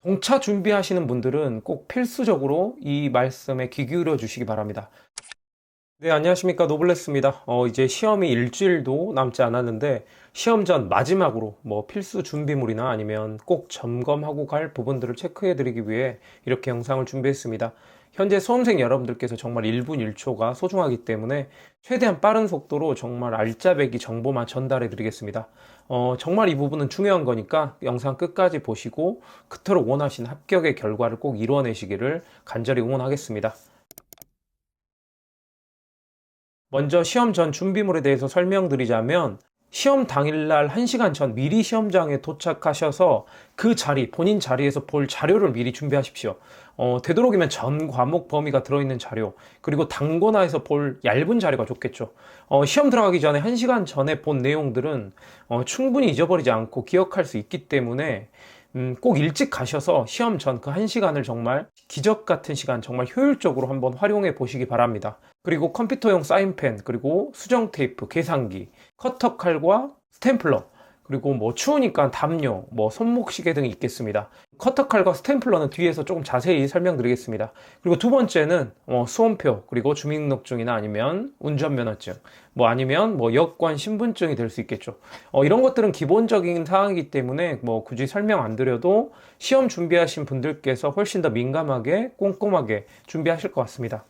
공차 준비하시는 분들은 꼭 필수적으로 이 말씀에 귀 기울여 주시기 바랍니다. 네, 안녕하십니까. 노블레스입니다. 이제 시험이 일주일도 남지 않았는데, 시험 전 마지막으로 필수 준비물이나 아니면 꼭 점검하고 갈 부분들을 체크해 드리기 위해 이렇게 영상을 준비했습니다. 현재 수험생 여러분들께서 정말 1분 1초가 소중하기 때문에 최대한 빠른 속도로 정말 알짜배기 정보만 전달해 드리겠습니다. 정말 이 부분은 중요한 거니까 영상 끝까지 보시고 그토록 원하시는 합격의 결과를 꼭 이루어내시기를 간절히 응원하겠습니다. 먼저 시험 전 준비물에 대해서 설명드리자면 시험 당일날 1시간 전 미리 시험장에 도착하셔서 그 자리, 본인 자리에서 볼 자료를 미리 준비하십시오. 되도록이면 전 과목 범위가 들어있는 자료, 그리고 당고나에서 볼 얇은 자료가 좋겠죠. 시험 들어가기 전에 1시간 전에 본 내용들은 충분히 잊어버리지 않고 기억할 수 있기 때문에 꼭 일찍 가셔서 시험 전 그 1시간을 정말 기적 같은 시간, 정말 효율적으로 한번 활용해 보시기 바랍니다. 그리고 컴퓨터용 사인펜, 그리고 수정 테이프, 계산기, 커터 칼과 스탬플러, 그리고 추우니까 담요, 손목시계 등이 있겠습니다. 커터 칼과 스탬플러는 뒤에서 조금 자세히 설명드리겠습니다. 그리고 두 번째는 수험표, 그리고 주민등록증이나 아니면 운전면허증, 아니면 여권 신분증이 될 수 있겠죠. 이런 것들은 기본적인 사항이기 때문에 굳이 설명 안 드려도 시험 준비하신 분들께서 훨씬 더 민감하게 꼼꼼하게 준비하실 것 같습니다.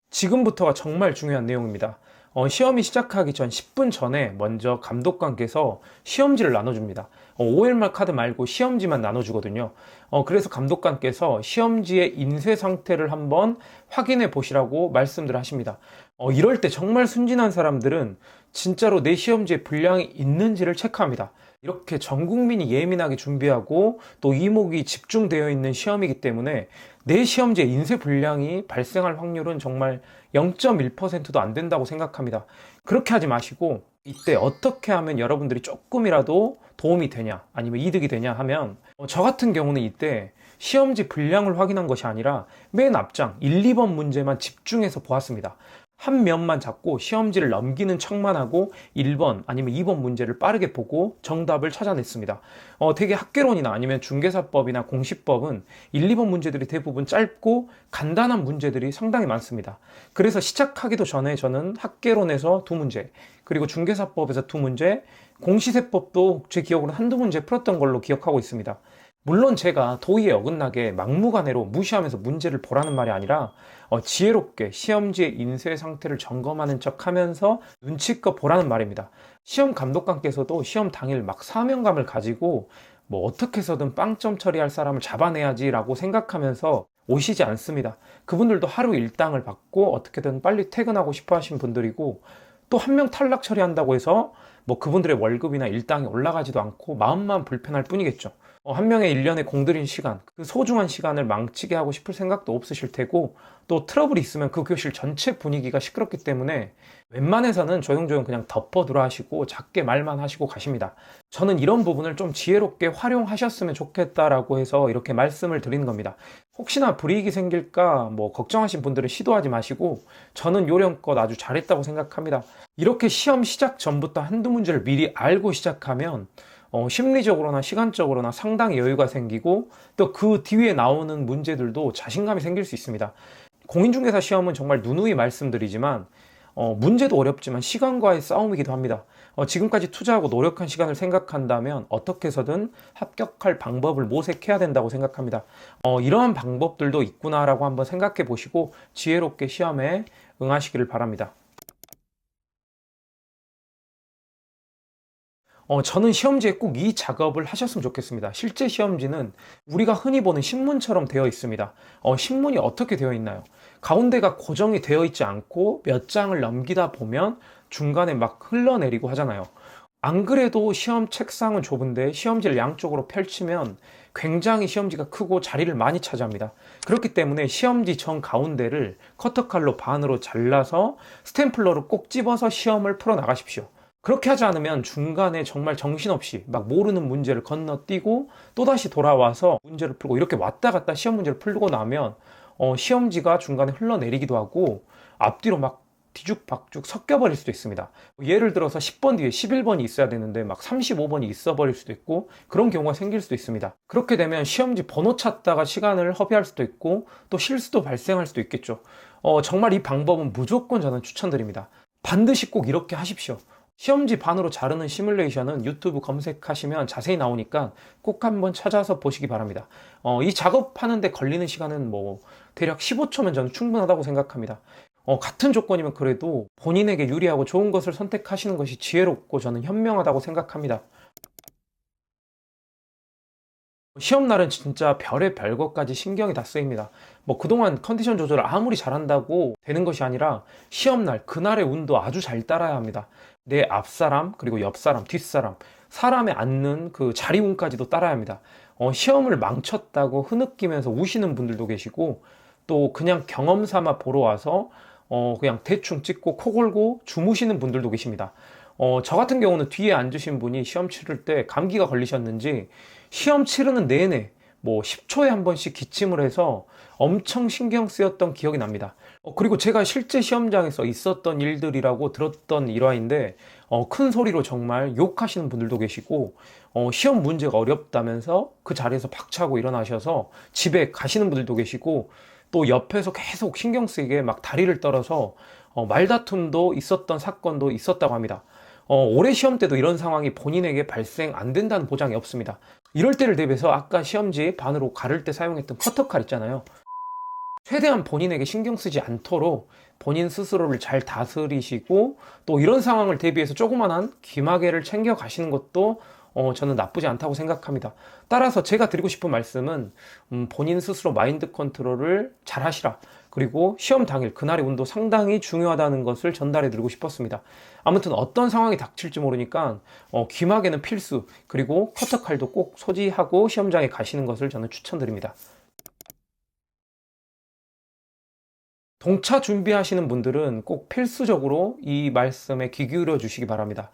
지금부터가 정말 중요한 내용입니다. 시험이 시작하기 전 10분 전에 먼저 감독관께서 시험지를 나눠줍니다. OL말 카드 말고 시험지만 나눠주거든요. 그래서 감독관께서 시험지의 인쇄 상태를 한번 확인해 보시라고 말씀들 하십니다. 이럴 때 정말 순진한 사람들은 진짜로 내 시험지에 분량이 있는지를 체크합니다. 이렇게 전 국민이 예민하게 준비하고 또 이목이 집중되어 있는 시험이기 때문에 내 시험지에 인쇄 불량이 발생할 확률은 정말 0.1%도 안 된다고 생각합니다. 그렇게 하지 마시고 이때 어떻게 하면 여러분들이 조금이라도 도움이 되냐 아니면 이득이 되냐 하면 저 같은 경우는 이때 시험지 분량을 확인한 것이 아니라 맨 앞장 1, 2번 문제만 집중해서 보았습니다. 한 면만 잡고 시험지를 넘기는 척만 하고 1번 아니면 2번 문제를 빠르게 보고 정답을 찾아냈습니다. 되게 학개론이나 아니면 중개사법이나 공시법은 1, 2번 문제들이 대부분 짧고 간단한 문제들이 상당히 많습니다. 그래서 시작하기도 전에 저는 학개론에서 두 문제, 그리고 중개사법에서 두 문제, 공시세법도 제 기억으로 한두 문제 풀었던 걸로 기억하고 있습니다. 물론 제가 도의에 어긋나게 막무가내로 무시하면서 문제를 보라는 말이 아니라 지혜롭게 시험지의 인쇄 상태를 점검하는 척 하면서 눈치껏 보라는 말입니다. 시험 감독관께서도 시험 당일 막 사명감을 가지고 어떻게 해서든 빵점 처리할 사람을 잡아내야지라고 생각하면서 오시지 않습니다. 그분들도 하루 일당을 받고 어떻게든 빨리 퇴근하고 싶어 하신 분들이고, 또 한 명 탈락 처리한다고 해서 그분들의 월급이나 일당이 올라가지도 않고 마음만 불편할 뿐이겠죠. 한 명의 일련의 공들인 시간, 그 소중한 시간을 망치게 하고 싶을 생각도 없으실 테고, 또 트러블이 있으면 그 교실 전체 분위기가 시끄럽기 때문에 웬만해서는 조용조용 그냥 덮어두라 하시고 작게 말만 하시고 가십니다. 저는 이런 부분을 좀 지혜롭게 활용하셨으면 좋겠다라고 해서 이렇게 말씀을 드리는 겁니다. 혹시나 불이익이 생길까 걱정하신 분들은 시도하지 마시고, 저는 요령껏 아주 잘했다고 생각합니다. 이렇게 시험 시작 전부터 한두 문제를 미리 알고 시작하면 심리적으로나 시간적으로나 상당히 여유가 생기고, 또 그 뒤에 나오는 문제들도 자신감이 생길 수 있습니다. 공인중개사 시험은 정말 누누이 말씀드리지만 문제도 어렵지만 시간과의 싸움이기도 합니다. 지금까지 투자하고 노력한 시간을 생각한다면 어떻게 해서든 합격할 방법을 모색해야 된다고 생각합니다. 이러한 방법들도 있구나라고 한번 생각해 보시고 지혜롭게 시험에 응하시기를 바랍니다. 저는 시험지에 꼭 이 작업을 하셨으면 좋겠습니다. 실제 시험지는 우리가 흔히 보는 신문처럼 되어 있습니다. 신문이 어떻게 되어 있나요? 가운데가 고정이 되어 있지 않고 몇 장을 넘기다 보면 중간에 막 흘러내리고 하잖아요. 안 그래도 시험 책상은 좁은데 시험지를 양쪽으로 펼치면 굉장히 시험지가 크고 자리를 많이 차지합니다. 그렇기 때문에 시험지 정 가운데를 커터칼로 반으로 잘라서 스탬플러로 꼭 집어서 시험을 풀어 나가십시오. 그렇게 하지 않으면 중간에 정말 정신없이 막 모르는 문제를 건너뛰고 또다시 돌아와서 문제를 풀고 이렇게 왔다 갔다 시험 문제를 풀고 나면 시험지가 중간에 흘러내리기도 하고 앞뒤로 막 뒤죽박죽 섞여버릴 수도 있습니다. 예를 들어서 10번 뒤에 11번이 있어야 되는데 막 35번이 있어 버릴 수도 있고 그런 경우가 생길 수도 있습니다. 그렇게 되면 시험지 번호 찾다가 시간을 허비할 수도 있고 또 실수도 발생할 수도 있겠죠. 정말 이 방법은 무조건 저는 추천드립니다. 반드시 꼭 이렇게 하십시오. 시험지 반으로 자르는 시뮬레이션은 유튜브 검색하시면 자세히 나오니까 꼭 한번 찾아서 보시기 바랍니다. 이 작업하는데 걸리는 시간은 뭐 대략 15초면 저는 충분하다고 생각합니다. 같은 조건이면 그래도 본인에게 유리하고 좋은 것을 선택하시는 것이 지혜롭고 저는 현명하다고 생각합니다. 시험날은 진짜 별의 별것까지 신경이 다 쓰입니다. 뭐 그동안 컨디션 조절을 아무리 잘한다고 되는 것이 아니라 시험날, 그날의 운도 아주 잘 따라야 합니다. 내 앞사람, 그리고 옆사람, 뒷사람, 사람에 앉는 그 자리 운까지도 따라야 합니다. 시험을 망쳤다고 흐느끼면서 우시는 분들도 계시고 또 그냥 경험 삼아 보러 와서 그냥 대충 찍고 코 골고 주무시는 분들도 계십니다. 저 같은 경우는 뒤에 앉으신 분이 시험 치를 때 감기가 걸리셨는지 시험 치르는 내내 뭐 10초에 한 번씩 기침을 해서 엄청 신경 쓰였던 기억이 납니다. 그리고 제가 실제 시험장에서 있었던 일들이라고 들었던 일화인데 큰 소리로 정말 욕하시는 분들도 계시고 시험 문제가 어렵다면서 그 자리에서 박차고 일어나셔서 집에 가시는 분들도 계시고 또 옆에서 계속 신경 쓰이게 막 다리를 떨어서 말다툼도 있었던 사건도 있었다고 합니다. 올해 시험 때도 이런 상황이 본인에게 발생 안 된다는 보장이 없습니다. 이럴 때를 대비해서 아까 시험지 반으로 가를 때 사용했던 커터칼 있잖아요. 최대한 본인에게 신경 쓰지 않도록 본인 스스로를 잘 다스리시고 또 이런 상황을 대비해서 조그만한 귀마개를 챙겨 가시는 것도 저는 나쁘지 않다고 생각합니다. 따라서 제가 드리고 싶은 말씀은 본인 스스로 마인드 컨트롤을 잘 하시라. 그리고 시험 당일 그날의 운도 상당히 중요하다는 것을 전달해 드리고 싶었습니다. 아무튼 어떤 상황이 닥칠지 모르니까 귀마개는 필수, 그리고 커터칼도 꼭 소지하고 시험장에 가시는 것을 저는 추천드립니다. 동차 준비하시는 분들은 꼭 필수적으로 이 말씀에 귀 기울여 주시기 바랍니다.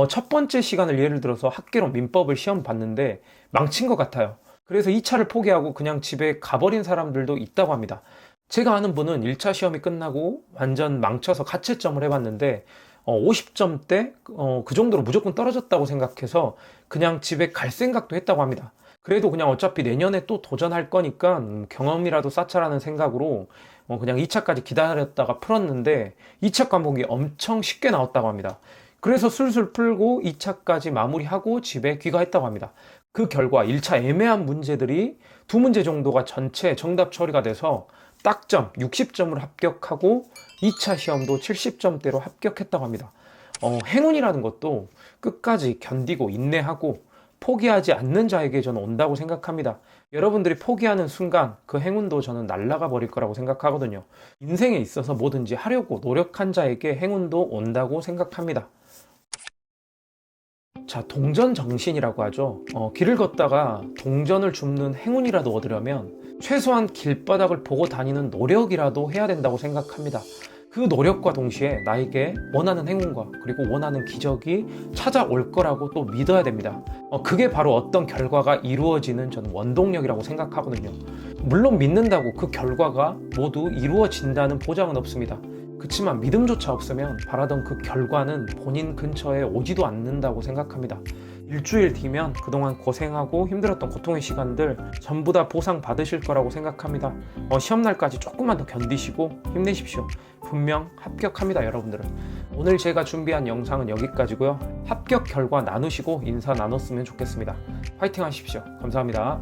첫 번째 시간을 예를 들어서 학개론 민법을 시험 봤는데 망친 것 같아요. 그래서 2차를 포기하고 그냥 집에 가버린 사람들도 있다고 합니다. 제가 아는 분은 1차 시험이 끝나고 완전 망쳐서 가채점을 해봤는데 50점대 그 정도로 무조건 떨어졌다고 생각해서 그냥 집에 갈 생각도 했다고 합니다. 그래도 그냥 어차피 내년에 또 도전할 거니까 경험이라도 쌓자라는 생각으로 그냥 2차까지 기다렸다가 풀었는데 2차 과목이 엄청 쉽게 나왔다고 합니다. 그래서 술술 풀고 2차까지 마무리하고 집에 귀가했다고 합니다. 그 결과 1차 애매한 문제들이 2문제 정도가 전체 정답 처리가 돼서 딱점 60점으로 합격하고 2차 시험도 70점대로 합격했다고 합니다. 행운이라는 것도 끝까지 견디고 인내하고 포기하지 않는 자에게 저는 온다고 생각합니다. 여러분들이 포기하는 순간 그 행운도 저는 날아가 버릴 거라고 생각하거든요. 인생에 있어서 뭐든지 하려고 노력한 자에게 행운도 온다고 생각합니다. 자, 동전 정신이라고 하죠. 길을 걷다가 동전을 줍는 행운이라도 얻으려면 최소한 길바닥을 보고 다니는 노력이라도 해야 된다고 생각합니다. 그 노력과 동시에 나에게 원하는 행운과 그리고 원하는 기적이 찾아올 거라고 또 믿어야 됩니다. 그게 바로 어떤 결과가 이루어지는 저는 원동력이라고 생각하거든요. 물론 믿는다고 그 결과가 모두 이루어진다는 보장은 없습니다. 그렇지만 믿음조차 없으면 바라던 그 결과는 본인 근처에 오지도 않는다고 생각합니다. 일주일 뒤면 그동안 고생하고 힘들었던 고통의 시간들 전부 다 보상 받으실 거라고 생각합니다. 시험날까지 조금만 더 견디시고 힘내십시오. 분명 합격합니다, 여러분들은. 오늘 제가 준비한 영상은 여기까지고요. 합격 결과 나누시고 인사 나눴으면 좋겠습니다. 화이팅 하십시오. 감사합니다.